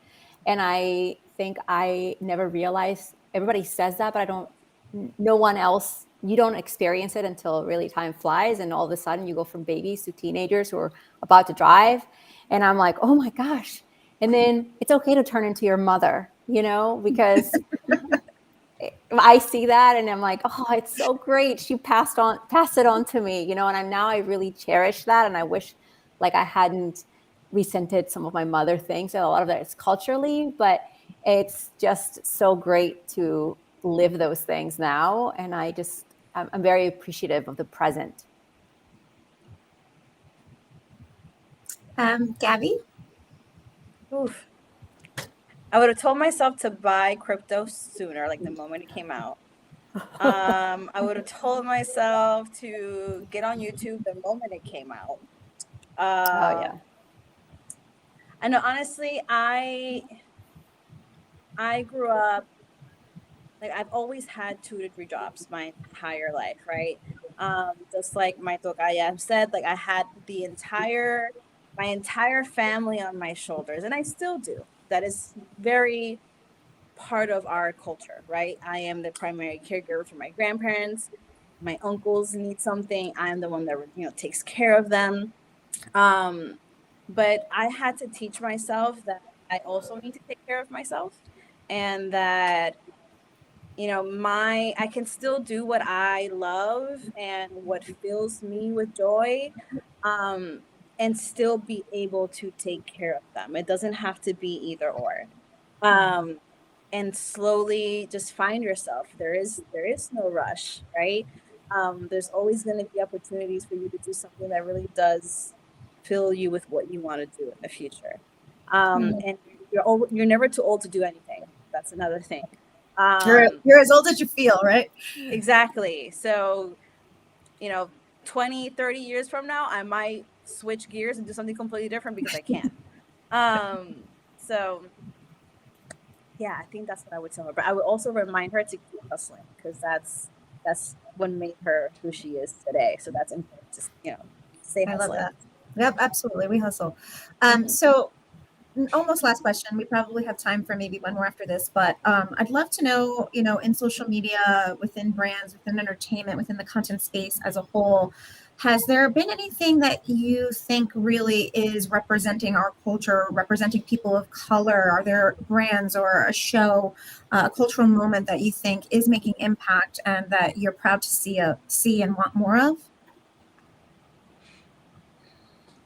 S2: And I think I never realized, everybody says that, but no one else, you don't experience it until really time flies. And all of a sudden you go from babies to teenagers who are about to drive. And I'm like, oh my gosh. And then it's okay to turn into your mother, because I see that and I'm like, oh, it's so great. She passed it on to me, and I really cherish that. And I wish like I hadn't resented some of my mother things. And a lot of that is culturally, but it's just so great to live those things now. And I'm very appreciative of the present.
S1: Gabby?
S3: Oof. I would have told myself to buy crypto sooner, like the moment it came out. I would have told myself to get on YouTube the moment it came out.
S2: Oh yeah.
S3: I know, honestly, I grew up, like I've always had 2 to 3 jobs my entire life, right? Just like my tocaya said, like I had my entire family on my shoulders, and I still do. That is very part of our culture, right? I am the primary caregiver for my grandparents. My uncles need something, I'm the one that takes care of them. But I had to teach myself that I also need to take care of myself, and that I can still do what I love and what fills me with joy, and still be able to take care of them. It doesn't have to be either or. And slowly just find yourself. There is no rush, right? There's always going to be opportunities for you to do something that really does fill you with what you want to do in the future. And you're never too old to do anything. That's another thing.
S1: You're as old as you feel, right?
S3: Exactly. So, 20, 30 years from now, I might switch gears and do something completely different because I can. So yeah, I think that's what I would tell her. But I would also remind her to keep hustling, because that's what made her who she is today. So that's important to stay
S1: I love
S3: hustling.
S1: that. Yep, absolutely. We hustle.
S3: Mhm.
S1: So almost last question. We probably have time for maybe one more after this, but I'd love to know, in social media, within brands, within entertainment, within the content space as a whole, has there been anything that you think really is representing our culture, representing people of color? Are there brands or a show, a cultural moment that you think is making impact and that you're proud to see and want more of?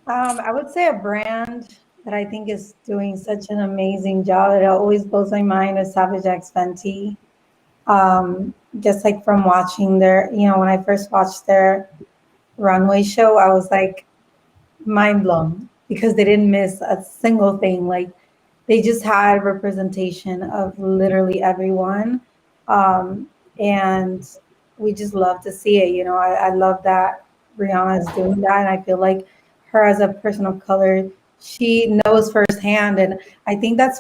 S4: I would say a brand that I think is doing such an amazing job. It always blows my mind is Savage X Fenty. Just like from watching when I first watched their runway show, I was like mind blown because they didn't miss a single thing. Like they just had representation of literally everyone. And we just love to see it. I love that Rihanna is doing that. And I feel like her as a person of color, she knows firsthand. And I think that's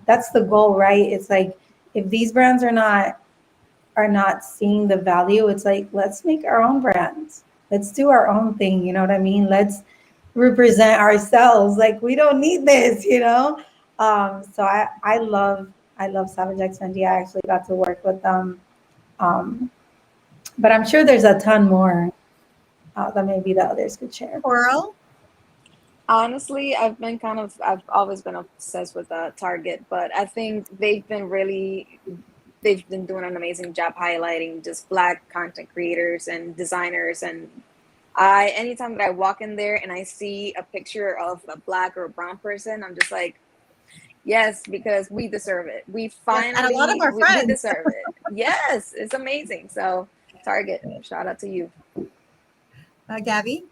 S4: that's the goal, right? It's like if these brands are not seeing the value, it's like, let's make our own brands. Let's do our own thing. You know what I mean? Let's represent ourselves. Like we don't need this. So I love Savage X Fenty. I actually got to work with them. Um, but I'm sure there's a ton more that maybe the others could share.
S1: Coral?
S5: Honestly, I've always been obsessed with Target, but I think they've been doing an amazing job highlighting just Black content creators and designers. And anytime that I walk in there and I see a picture of a Black or a brown person, I'm just like, yes, because we deserve it. We
S1: And a lot of
S5: finally,
S1: our
S5: we
S1: friends.
S5: deserve it. Yes, it's amazing. So Target, shout out to you.
S1: Gabby?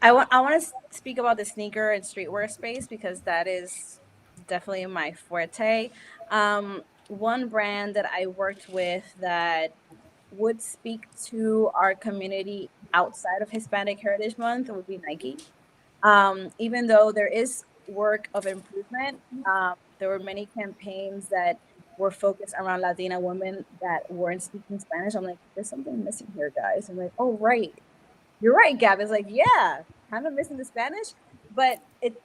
S3: I want to speak about the sneaker and streetwear space, because that is definitely my forte. One brand that I worked with that would speak to our community outside of Hispanic Heritage Month would be Nike. Even though there is work of improvement, there were many campaigns that were focused around Latina women that weren't speaking Spanish. I'm like, there's something missing here, guys. I'm like, oh, right. You're right, Gab. It's like, yeah, kind of missing the Spanish, but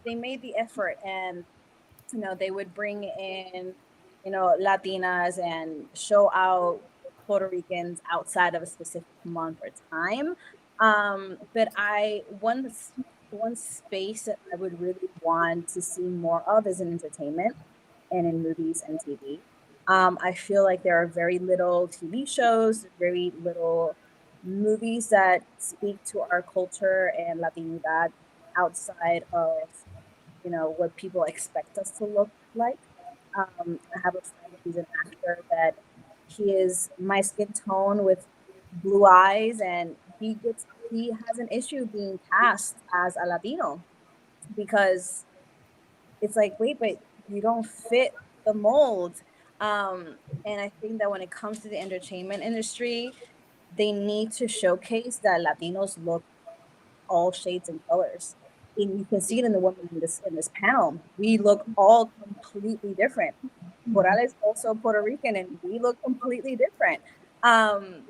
S3: they made the effort, and they would bring in, Latinas and show out Puerto Ricans outside of a specific month or time. But one space that I would really want to see more of is in entertainment and in movies and TV. I feel like there are very little TV shows, very little movies that speak to our culture and Latinidad outside of what people expect us to look like. I have a friend who's an actor that he is my skin tone with blue eyes, and he has an issue being cast as a Latino because it's like, wait, but you don't fit the mold. And I think that when it comes to the entertainment industry, they need to showcase that Latinos look all shades and colors. And you can see it in the women in this panel. We look all completely different. Morales also Puerto Rican, and we look completely different. And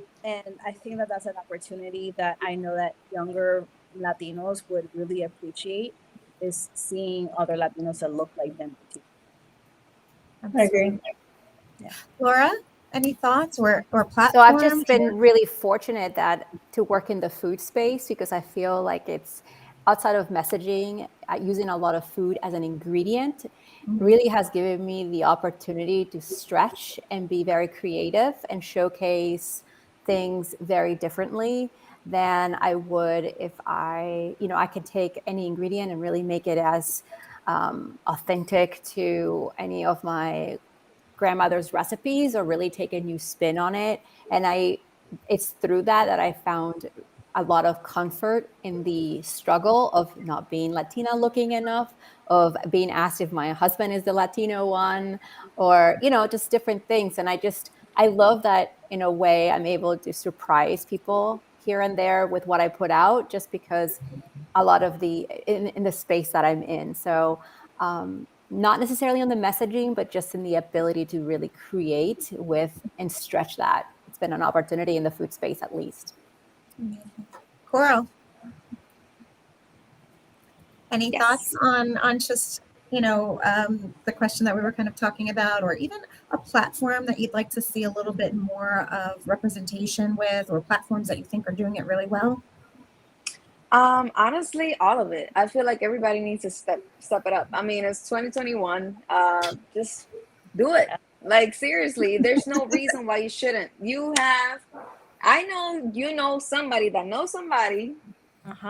S3: I think that that's an opportunity that I know that younger Latinos would really appreciate, is seeing other Latinos that look like them too.
S4: I agree.
S1: Laura, any thoughts or platforms?
S2: So I've just been really fortunate to work in the food space, because I feel like it's outside of messaging, using a lot of food as an ingredient really has given me the opportunity to stretch and be very creative and showcase things very differently than I would if I could take any ingredient and really make it as authentic to any of my grandmother's recipes, or really take a new spin on it. And it's through that I found a lot of comfort in the struggle of not being Latina looking enough, of being asked if my husband is the Latino one, or, just different things. And I love that in a way I'm able to surprise people here and there with what I put out, just because a lot of in the space that I'm in. So, not necessarily on the messaging, but just in the ability to really create with and stretch that. It's been an opportunity in the food space, at least.
S1: Coral, any
S5: Yes.
S1: thoughts on just the question that we were kind of talking about, or even a platform that you'd like to see a little bit more of representation with, or platforms that you think are doing it really well?
S5: Honestly, all of it. I feel like everybody needs to step it up. I mean, it's 2021. Just do it. Like, seriously, there's no reason why you shouldn't. I know you know somebody that knows somebody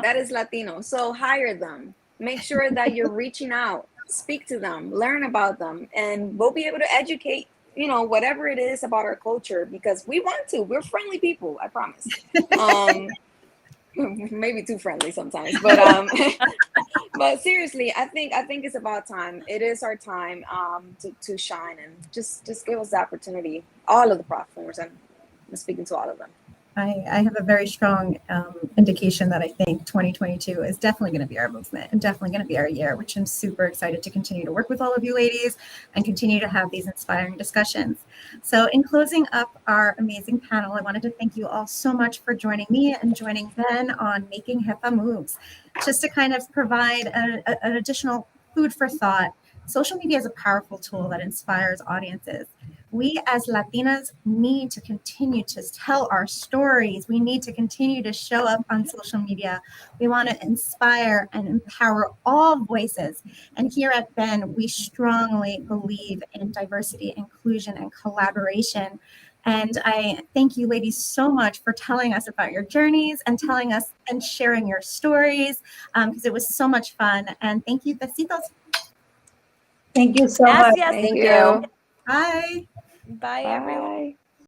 S5: that is Latino. So hire them. Make sure that you're reaching out, speak to them, learn about them, and we'll be able to educate, whatever it is about our culture, because we want to. We're friendly people, I promise. Maybe too friendly sometimes, but seriously, I think it's about time. It is our time to shine, and just give us the opportunity. All of the platforms, and I'm speaking to all of them.
S1: I have a very strong indication that I think 2022 is definitely going to be our movement and definitely going to be our year, which I'm super excited to continue to work with all of you ladies and continue to have these inspiring discussions. So in closing up our amazing panel, I wanted to thank you all so much for joining me and joining Ben on Making Jefa Moves. Just to kind of provide an additional food for thought, social media is a powerful tool that inspires audiences. We as Latinas need to continue to tell our stories. We need to continue to show up on social media. We want to inspire and empower all voices. And here at Ben, we strongly believe in diversity, inclusion, and collaboration. And I thank you ladies so much for telling us about your journeys and telling us and sharing your stories, because it was so much fun. And thank you, besitos.
S4: Thank you so much.
S3: Gracias.
S5: Thank you.
S1: Bye.
S3: Bye, everyone.
S5: Bye.